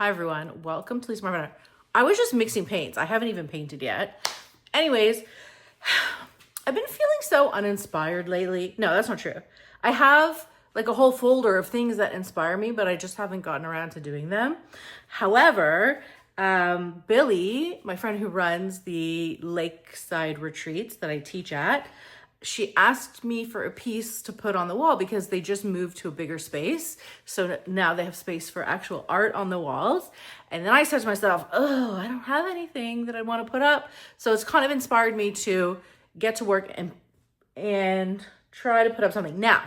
Hi everyone, welcome to Marvin. I was just mixing paints. I haven't even painted yet. Anyways, I've been feeling so uninspired lately. No, that's not true. I have like a whole folder of things that inspire me, but I just haven't gotten around to doing them. However, Billy, my friend who runs the lakeside retreats that I teach at, she asked me for a piece to put on the wall because they just moved to a bigger space. So now they have space for actual art on the walls. And then I said to myself, oh, I don't have anything that I want to put up. So it's kind of inspired me to get to work and try to put up something. Now,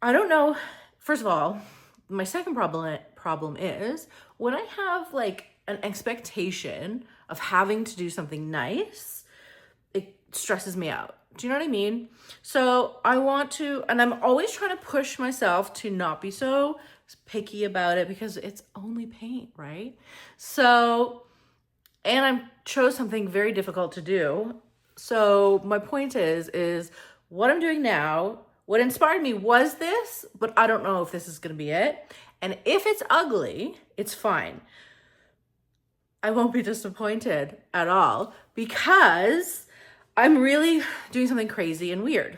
I don't know. First of all, my second problem is when I have like an expectation of having to do something nice, it stresses me out. Do you know what I mean? So I want to, and I'm always trying to push myself to not be so picky about it because it's only paint, right? So, and I chose something very difficult to do. So my point is what I'm doing now, what inspired me was this, but I don't know if this is going to be it. And if it's ugly, it's fine. I won't be disappointed at all because I'm really doing something crazy and weird.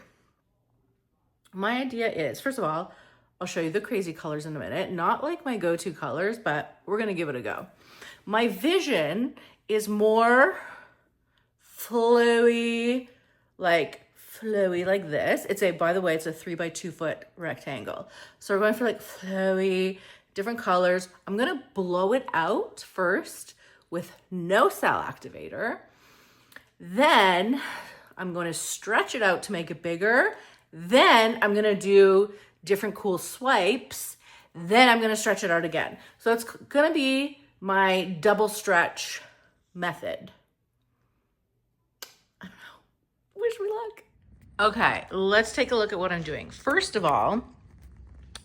My idea is, first of all, I'll show you the crazy colors in a minute. Not like my go-to colors, but we're going to give it a go. My vision is more flowy like this. By the way, it's a 3 by 2 foot rectangle. So we're going for like flowy, different colors. I'm going to blow it out first with no cell activator. Then I'm going to stretch it out to make it bigger. Then I'm going to do different cool swipes. Then I'm going to stretch it out again. So it's going to be my double stretch method. I don't know. Wish me luck. Okay, let's take a look at what I'm doing. First of all,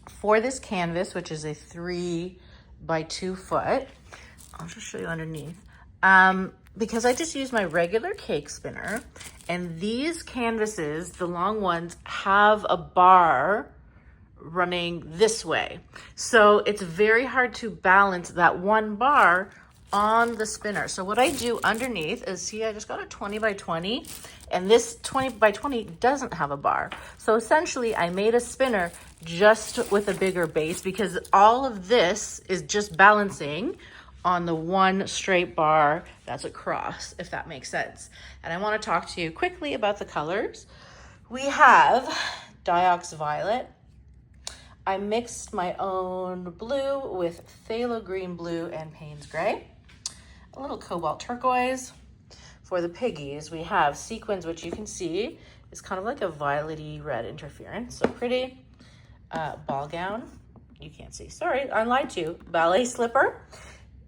for this canvas, which is a 3 by 2 foot, I'll just show you underneath. Because I just use my regular cake spinner, and these canvases, the long ones, have a bar running this way. So it's very hard to balance that one bar on the spinner. So what I do underneath is, see, I just got a 20 by 20, and this 20 by 20 doesn't have a bar. So essentially I made a spinner just with a bigger base because all of this is just balancing on the one straight bar that's across, if that makes sense. And I want to talk to you quickly about the colors. We have Diox Violet. I mixed my own blue with phthalo green blue and Payne's Gray. A little cobalt turquoise. For the piggies, we have Sequins, which you can see is kind of like a violet-y red interference. So pretty. Ball gown. You can't see. Sorry, I lied to you. Ballet slipper.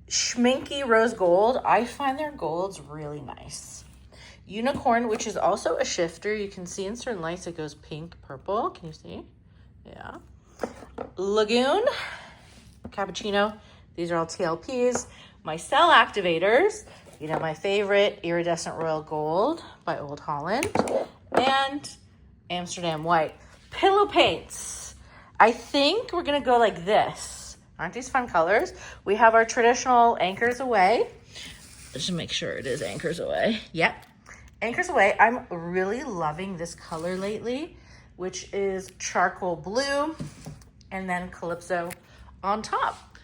Schminky Rose Gold. I find their golds really nice. Unicorn, which is also a shifter. You can see in certain lights it goes pink, purple. Can you see? Yeah. Lagoon. Cappuccino. These are all TLPs. My cell activators. You know, my favorite, Iridescent Royal Gold by Old Holland. And Amsterdam White. Pillow paints. I think we're going to go like this. Aren't these fun colors? We have our traditional Anchors Away. Just to make sure it is Anchors Away. Yep. Anchors Away. I'm really loving this color lately, which is charcoal blue and then Calypso on top.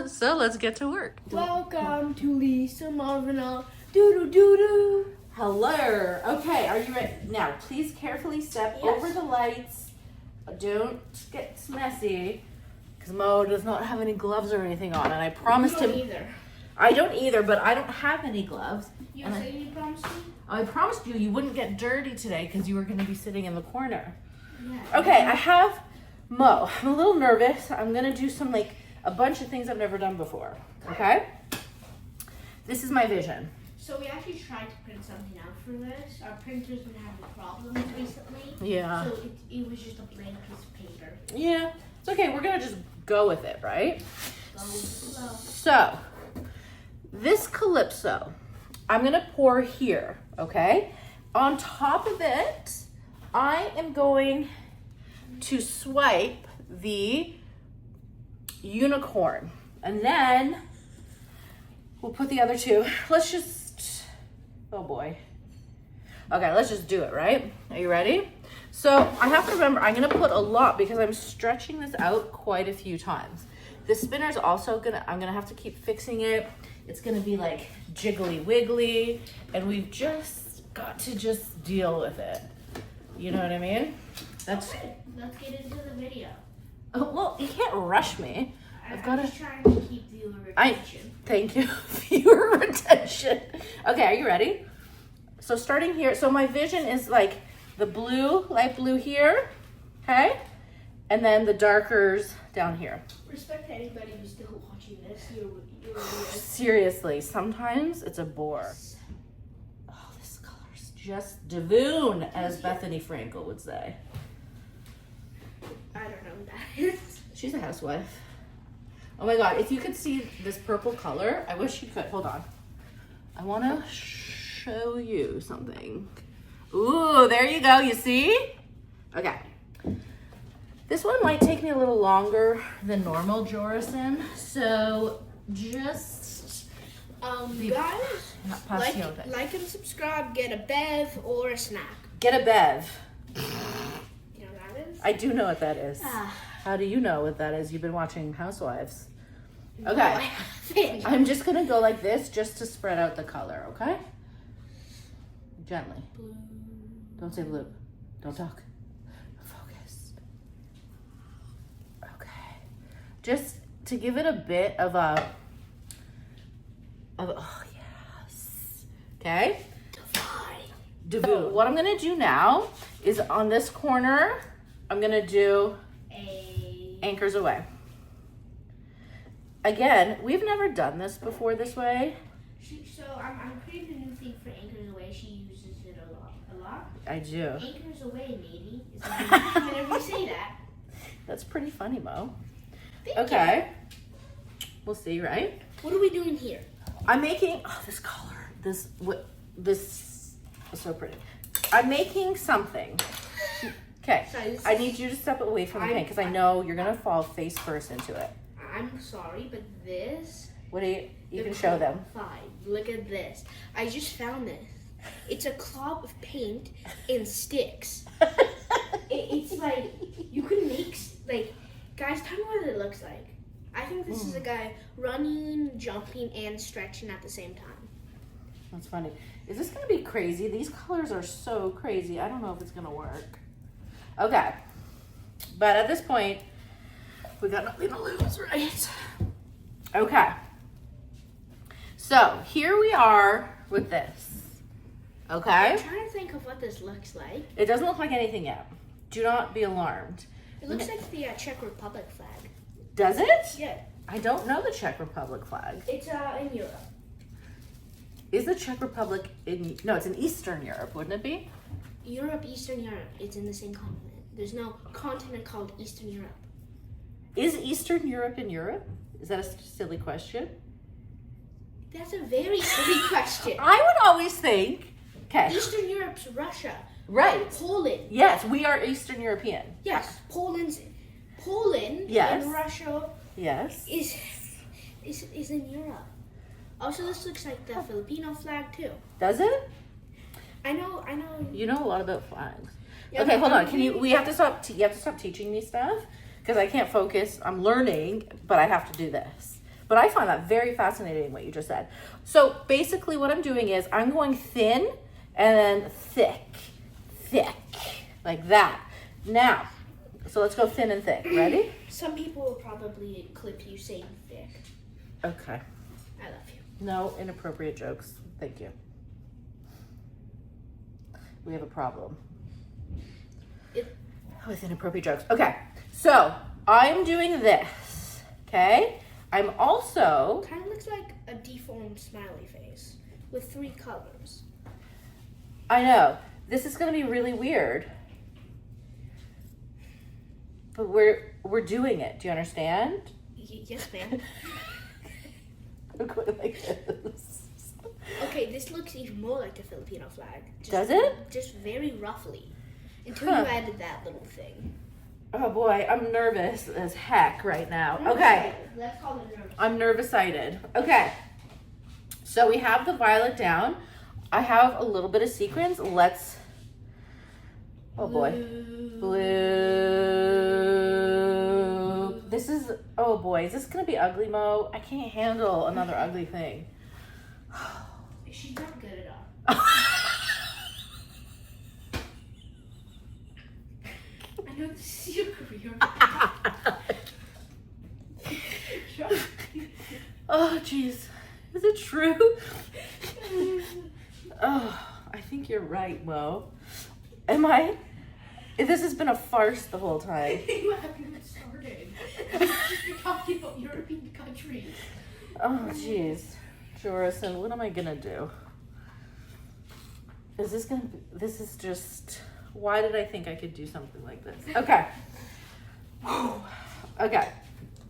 So let's get to work. Welcome to Lisa Marvin. Doo-doo-doo-doo. Hello. Okay, are you ready? Now, please carefully step over the lights. Don't get messy. Mo does not have any gloves or anything on, and I promised him. Either. I don't either, but I don't have any gloves. You say you promised me? I promised you wouldn't get dirty today because you were going to be sitting in the corner. Yeah. Okay, I have Mo. I'm a little nervous. I'm going to do a bunch of things I've never done before. Okay? This is my vision. So we actually tried to print something out for this. Our printer's been having problems recently. Yeah. So it was just a blank piece of paper. Yeah. It's okay. We're going to just go with it, right? Go slow. So, this Calypso, I'm going to pour here, okay? On top of it, I am going to swipe the unicorn. And then we'll put the other two. Let's just, oh boy. Okay, let's just do it, right? Are you ready? So I have to remember, I'm gonna put a lot because I'm stretching this out quite a few times. This spinner's also I'm gonna have to keep fixing it. It's gonna be like jiggly wiggly, and we've just got to just deal with it. You know what I mean? That's. Okay, let's get into the video. Oh, well, you can't rush me. I'm just trying to keep viewer retention. Thank you, viewer retention. Okay, are you ready? So starting here, so my vision is like the blue, light blue here, okay? And then the darkers down here. Respect to anybody who's still watching this. You're weird. Seriously, sometimes it's a bore. Oh, this color's just divoon, as Bethany Frankel would say. I don't know what that is. She's a housewife. Oh my God, if you could see this purple color, I wish you could. Hold on. I want to show you something. Ooh, there you go. You see? Okay. This one might take me a little longer than normal, Jorison. So just guys, like and subscribe. Get a bev or a snack. Get a bev. You know what that is? I do know what that is. How do you know what that is? You've been watching Housewives. Okay. No, I'm just gonna go like this just to spread out the color, okay? Gently. blue. Don't say blue. Don't talk. Focus. Okay. Just to give it a bit of a, oh yes. Okay? So what I'm gonna do now is on this corner, I'm gonna do anchors away. Again, we've never done this before this way. So I'm creating a new thing for anchors away. She uses it a lot. I do. Anchors away, maybe. Whenever you say that. That's pretty funny, Mo. Thank Okay. We'll see, right? What are we doing here? I'm making, oh, this color. This is so pretty. I'm making something. Okay. Sorry, I need you to step away from the paint because I know you're going to fall face first into it. I'm sorry, but this... What do you can show them. Fine. Look at this. I just found this. It's a clob of paint and sticks. It's like, you can make, like, guys, tell me what it looks like. I think this is a guy running, jumping, and stretching at the same time. That's funny. Is this going to be crazy? These colors are so crazy. I don't know if it's going to work. Okay. But at this point, we got nothing to lose, right? Okay. So here we are with this. Okay? I'm trying to think of what this looks like. It doesn't look like anything yet. Do not be alarmed. It looks like the Czech Republic flag. Does it? Yeah. I don't know the Czech Republic flag. It's in Europe. Is the Czech Republic in... No, it's in Eastern Europe, wouldn't it be? Europe, Eastern Europe. It's in the same continent. There's no continent called Eastern Europe. Is Eastern Europe in Europe? Is that a silly question? That's a very silly question. I would always think... Okay. Eastern Europe's Russia. Right. Poland. Yes, we are Eastern European. Yes, Poland Yes. and Russia Yes. is in Europe. Also, this looks like the Filipino flag too. Does it? I know. You know a lot about flags. Yeah, Okay, hold on. I'm We have to stop. You have to stop teaching me stuff because I can't focus. I'm learning, but I have to do this. But I find that very fascinating what you just said. So basically, what I'm doing is I'm going thin and then thick, like that. Now, so let's go thin and thick. Ready? Some people will probably clip you saying thick. Okay. I love you. No inappropriate jokes. Thank you. We have a problem with inappropriate jokes. Okay, so I'm doing this. Okay, I'm also Kind of looks like a deformed smiley face with 3 colors. I know this is going to be really weird, but we're doing it. Do you understand? Yes, ma'am. I'm going like this. Okay, this looks even more like the Filipino flag. Does it? Just very roughly. Until you added that little thing. Oh boy, I'm nervous as heck right now. Nervous Okay. sighted. Let's call it nervous. I'm nervous-sighted. Okay. So we have the violet down. I have a little bit of sequins. Let's, oh boy. Blue. This is, oh boy, is this gonna be ugly, Mo? I can't handle another ugly thing. She's not good at all. I know this is your career. Oh, jeez. Is it true? Oh, I think you're right, Mo. Am I? This has been a farce the whole time. You haven't even started. You're talking about European countries. Oh, jeez. Jorison, what am I gonna do? Is this gonna be, this is just, why did I think I could do something like this? Okay. Okay.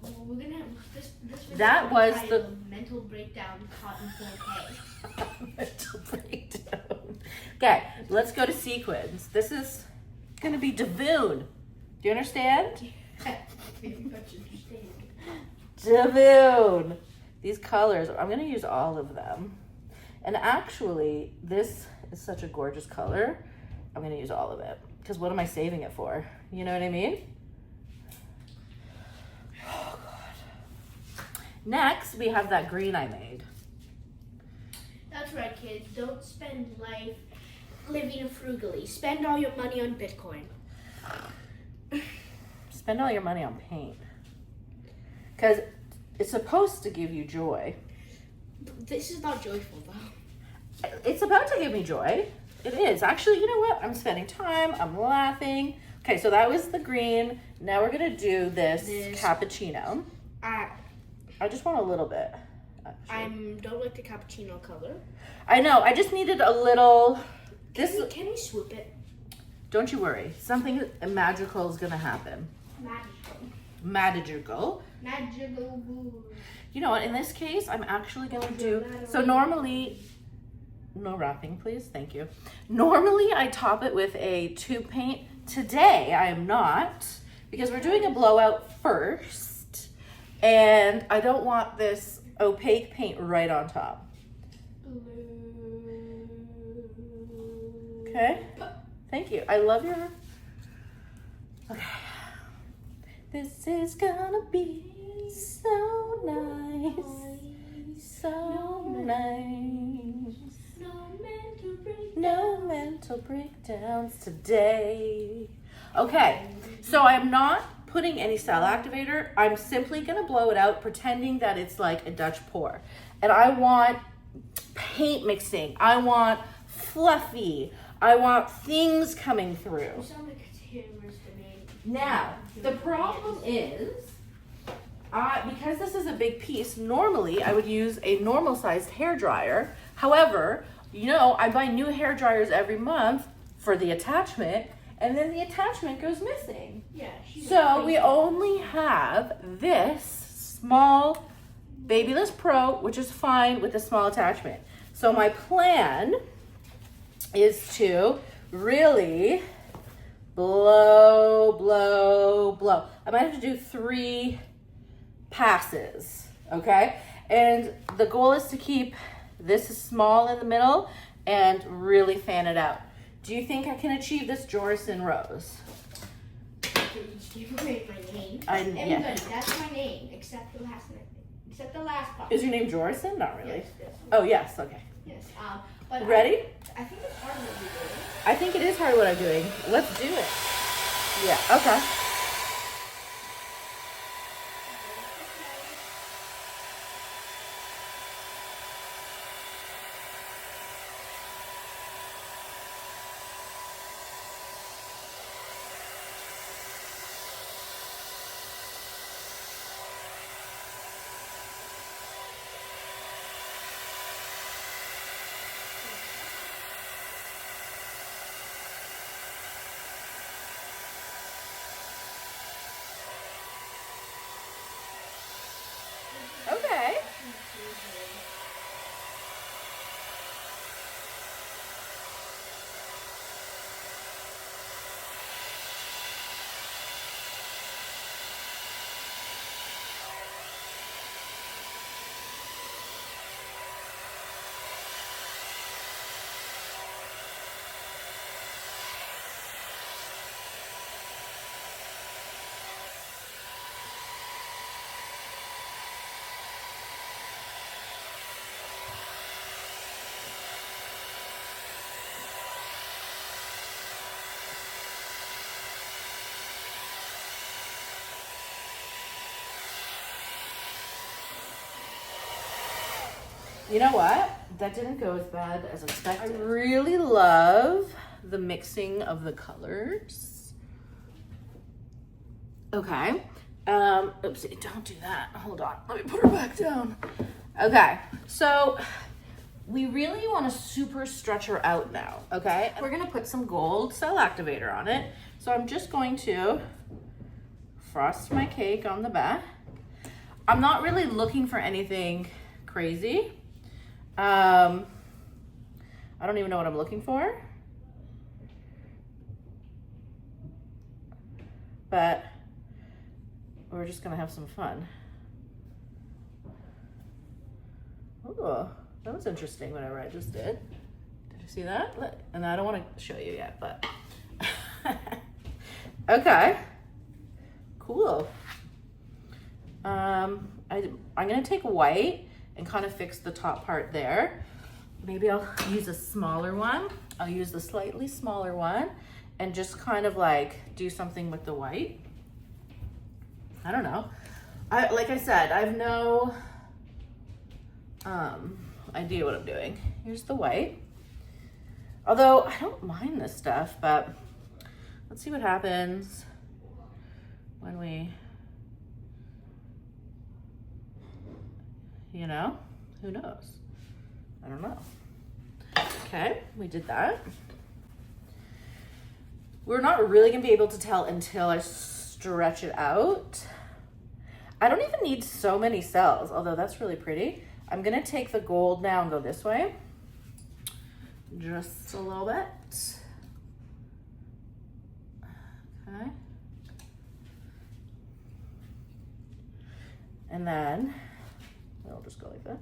Well, we're gonna this That was the mental breakdown cotton 4K. mental breakdown. Okay, let's go to sequins. This is gonna be Davoon. Do you understand? Very much understand. Davoon. These colors, I'm gonna use all of them. And actually, this is such a gorgeous color. I'm gonna use all of it. Because what am I saving it for? You know what I mean? Oh, God. Next, we have that green I made. That's right, kids. Don't spend life living frugally. Spend all your money on Bitcoin. Spend all your money on paint. Because it's supposed to give you joy. This is not joyful, though. It's about to give me joy. It is. Actually, you know what? I'm spending time. I'm laughing. Okay, so that was the green. Now we're going to do this cappuccino. I just want a little bit. I don't like the cappuccino color. I know. I just needed a little. Can we swoop it? Don't you worry. Something magical is going to happen. Magical. You know what? In this case, I'm actually going to do. So normally. No wrapping, please. Thank you. Normally, I top it with a tube paint. Today, I am not, because we're doing a blowout first, and I don't want this opaque paint right on top. Okay? Thank you. I love your... Okay. This is gonna be so nice. So nice. No mental breakdowns today. Okay, so I'm not putting any cell activator. I'm simply gonna blow it out, pretending that it's like a Dutch pour. And I want paint mixing. I want fluffy. I want things coming through. You sound like a terrorist to me. Now, the problem is, because this is a big piece, normally I would use a normal sized hairdryer. However, you know, I buy new hair dryers every month for the attachment, and then the attachment goes missing. Yeah. So we only have this small Babyless Pro, which is fine with a small attachment. So my plan is to really blow, blow, blow. I might have to do 3 passes, okay? And the goal is to keep this is small in the middle and really fan it out. Do you think I can achieve this Jorison Rose? You just gave away my name. Everybody, that's my name, except the last name. Except the last part. Is your name Jorison? Not really. Yes. Oh, yes, okay. Yes. But ready? I think it's hard what you're doing. I think it is hard what I'm doing. Let's do it. Yeah, okay. You know what? That didn't go as bad as expected. I really love the mixing of the colors. Okay. Oopsie, don't do that. Hold on. Let me put her back down. Okay. So we really want to super stretch her out now. Okay. We're going to put some gold cell activator on it. So I'm just going to frost my cake on the back. I'm not really looking for anything crazy. I don't even know what I'm looking for. But we're just gonna have some fun. Oh, that was interesting whatever I just did. Did you see that? And I don't wanna show you yet, but. Okay, cool. I'm gonna take white and kind of fix the top part there. Maybe I'll use a smaller one. I'll use the slightly smaller one and just kind of like do something with the white. I don't know. Like I said, I have no idea what I'm doing. Here's the white. Although I don't mind this stuff, but let's see what happens when we, you know, who knows? I don't know. Okay, we did that. We're not really gonna be able to tell until I stretch it out. I don't even need so many cells, although that's really pretty. I'm gonna take the gold now and go this way. Just a little bit. Okay. And then I'll just go like this.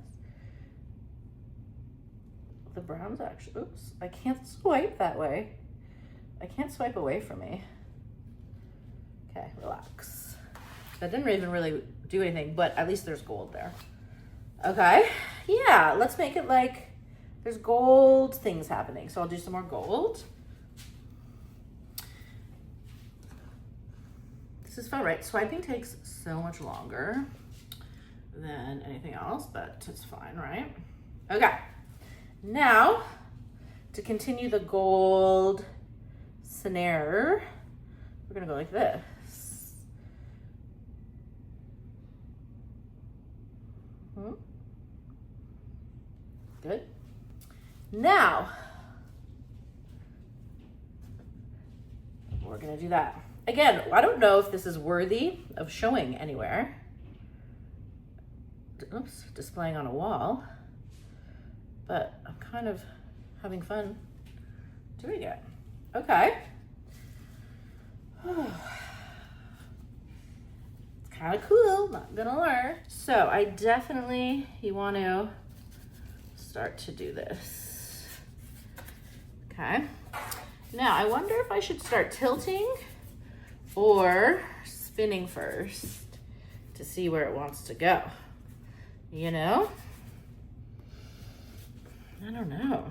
The brown's actually, oops, I can't swipe that way. I can't swipe away from me. Okay, relax. That didn't even really do anything, but at least there's gold there. Okay, yeah, let's make it like there's gold things happening. So I'll do some more gold. This is fun, right? Swiping takes so much longer than anything else, but it's fine, right? Okay, now to continue the gold snare, we're gonna go like this. Good. Now, we're gonna do that. Again, I don't know if this is worthy of showing anywhere. Oops, displaying on a wall, but I'm kind of having fun doing it. Okay. It's kind of cool, not gonna lie. So I definitely, you want to start to do this. Okay. Now I wonder if I should start tilting or spinning first to see where it wants to go. You know? I don't know.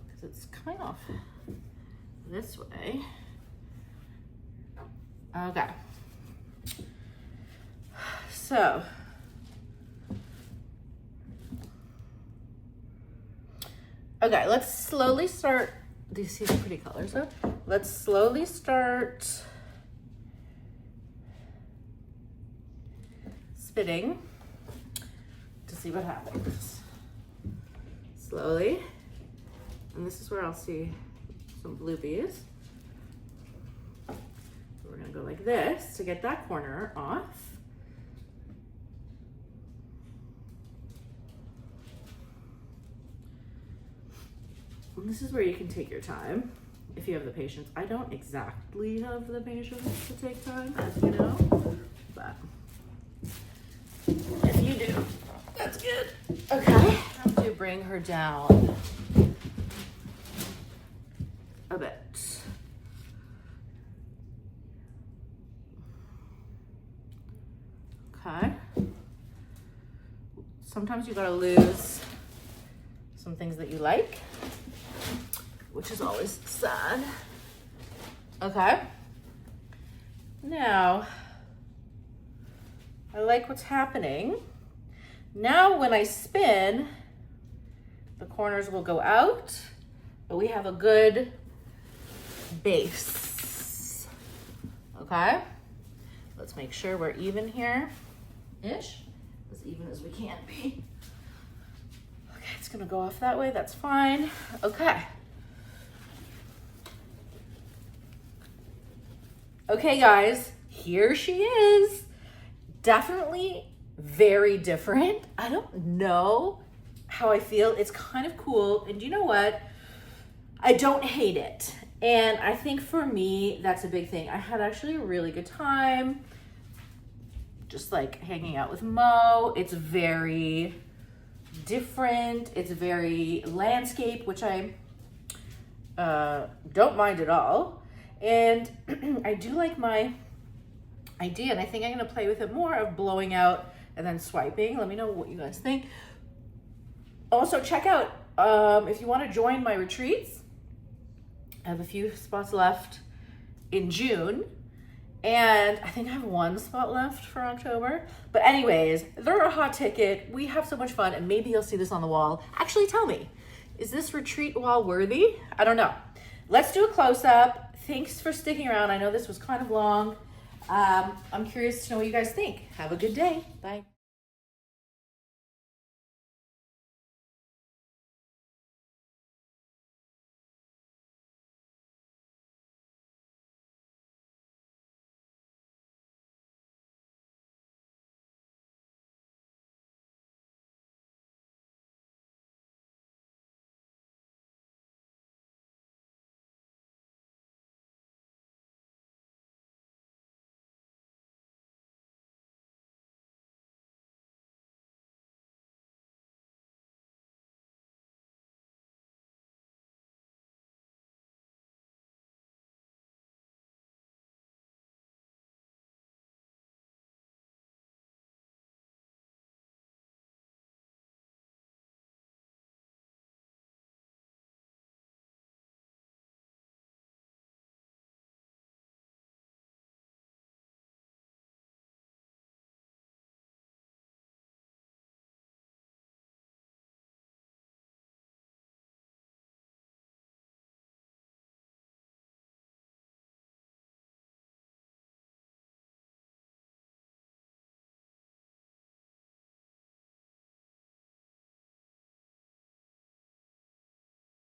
Because it's kind of this way. Okay. So, okay, let's slowly start. Do you see the pretty colors though? Let's slowly start spinning to see what happens. Slowly. And this is where I'll see some bloopies. So we're gonna go like this to get that corner off. And this is where you can take your time if you have the patience. I don't exactly have the patience to take time, as you know, but if you do, that's good. Okay, I have to bring her down a bit. Okay. Sometimes you gotta lose some things that you like, which is always sad. Okay. Now, I like what's happening. Now when I spin, the corners will go out, but we have a good base. Okay? Let's make sure we're even here-ish, as even as we can be. Okay, it's gonna go off that way, that's fine. Okay. Okay, guys, here she is. Definitely very different. I don't know how I feel. It's kind of cool. And you know what? I don't hate it. And I think for me, that's a big thing. I had actually a really good time just like hanging out with Mo. It's very different. It's very landscape, which I don't mind at all. And I do like my idea, and I think I'm gonna play with it more of blowing out and then swiping. Let me know what you guys think. Also, check out if you want to join my retreats. I have a few spots left in June, and I think I have one spot left for October. But anyways, they're a hot ticket. We have so much fun, and maybe you'll see this on the wall. Actually, tell me, is this retreat wall worthy? I don't know. Let's do a close-up. Thanks for sticking around. I know this was kind of long. I'm curious to know what you guys think. Have a good day. Bye.